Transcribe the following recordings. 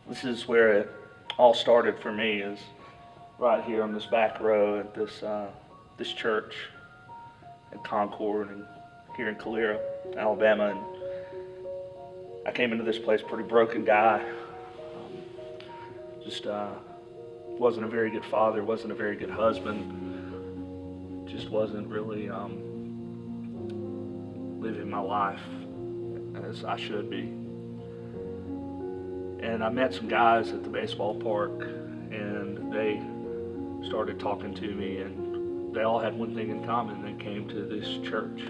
This is where it all started for me, is right here on this back row at this church in Concord and here in Calera, Alabama. And I came into this place pretty broken guy. Just wasn't a very good father, wasn't a very good husband. Just wasn't really living my life as I should be. And I met some guys at the baseball park, and they started talking to me, and they all had one thing in common. They came to this church.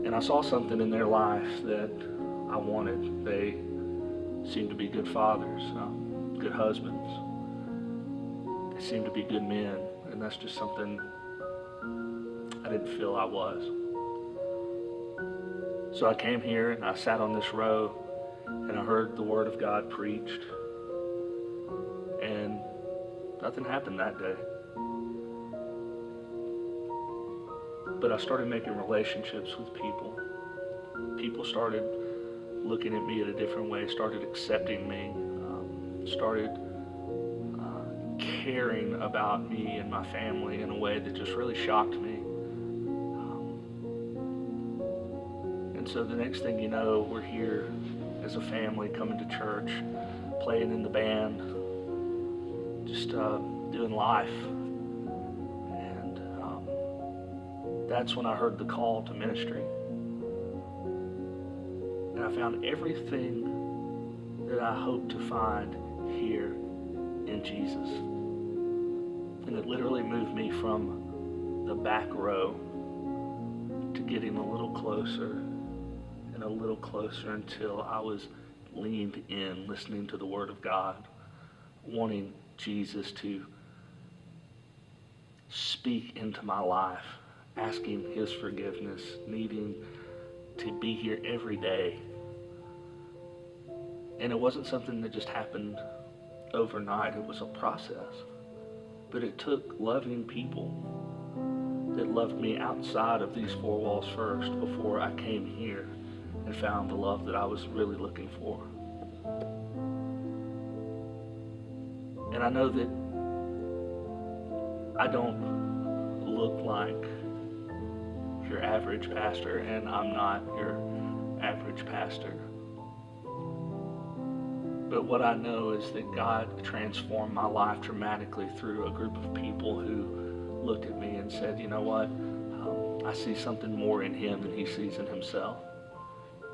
And I saw something in their life that I wanted. They seemed to be good fathers, good husbands. They seemed to be good men, and that's just something I didn't feel I was. So I came here and I sat on this row and I heard the Word of God preached, and nothing happened that day. But I started making relationships with people. People started looking at me in a different way, started accepting me, started caring about me and my family in a way that just really shocked me. And so the next thing you know, we're here as a family coming to church, playing in the band, just doing life. And that's when I heard the call to ministry. And I found everything that I hope to find here in Jesus. And it literally moved me from the back row to getting a little closer and a little closer until I was leaned in, listening to the Word of God, wanting Jesus to speak into my life, asking His forgiveness, needing to be here every day. And it wasn't something that just happened overnight. It was a process. But it took loving people that loved me outside of these four walls first before I came here and found the love that I was really looking for. And I know that I don't look like your average pastor, and I'm not your average pastor. But what I know is that God transformed my life dramatically through a group of people who looked at me and said, you know what, I see something more in him than he sees in himself.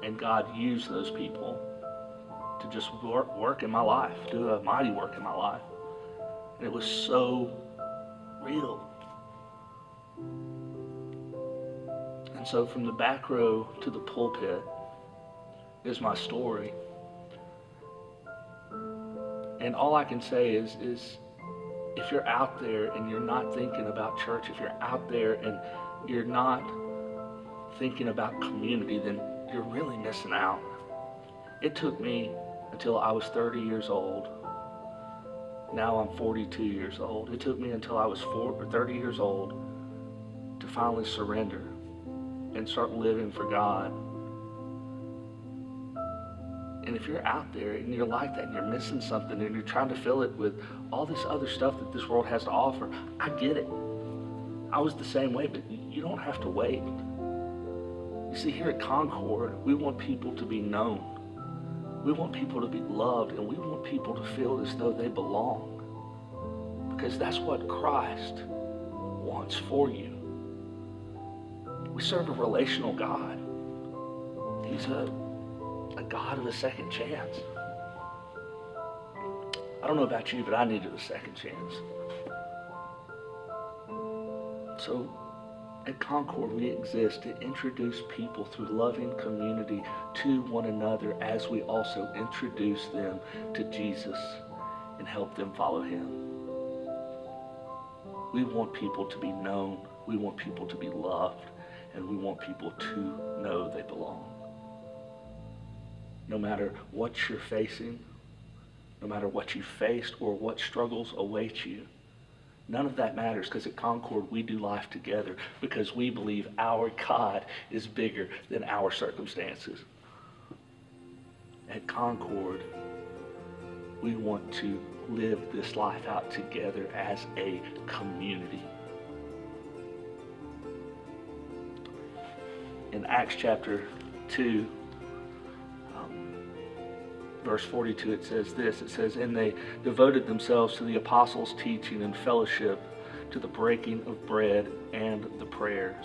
And God used those people to just work in my life, do a mighty work in my life. And it was so real. And so from the back row to the pulpit is my story. And all I can say is if you're out there and you're not thinking about church, if you're out there and you're not thinking about community, then you're really missing out. It took me until I was 30 years old. Now I'm 42 years old. It took me until I was 30 years old to finally surrender and start living for God. And if you're out there and you're like that and you're missing something and you're trying to fill it with all this other stuff that this world has to offer, I get it. I was the same way, but you don't have to wait. You see, here at Concord, we want people to be known. We want people to be loved, and we want people to feel as though they belong. Because that's what Christ wants for you. We serve a relational God. He's a God of a second chance. I don't know about you, but I needed a second chance. So at Concord, we exist to introduce people through loving community to one another as we also introduce them to Jesus and help them follow Him. We want people to be known, we want people to be loved, and we want people to know they belong. No matter what you're facing, no matter what you faced or what struggles await you, none of that matters, because at Concord we do life together because we believe our God is bigger than our circumstances. At Concord, We want to live this life out together as a community. In Acts chapter 2, verse 42, it says this. It says, "And they devoted themselves to the apostles' teaching and fellowship, to the breaking of bread and the prayers.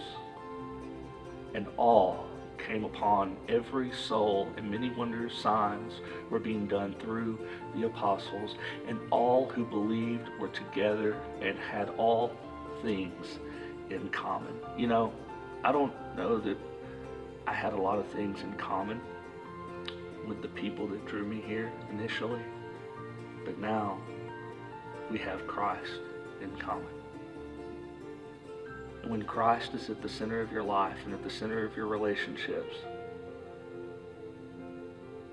And awe came upon every soul, and many wondrous signs were being done through the apostles. And all who believed were together and had all things in common." You know, I don't know that I had a lot of things in common with the people that drew me here initially, but now we have Christ in common. And when Christ is at the center of your life and at the center of your relationships,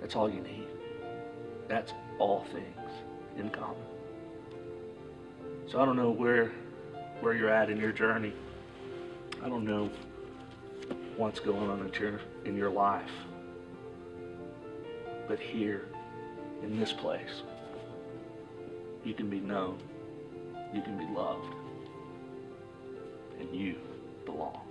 that's all you need. That's all things in common. So I don't know where you're at in your journey. I don't know what's going on in your life. But here, in this place, you can be known, you can be loved, and you belong.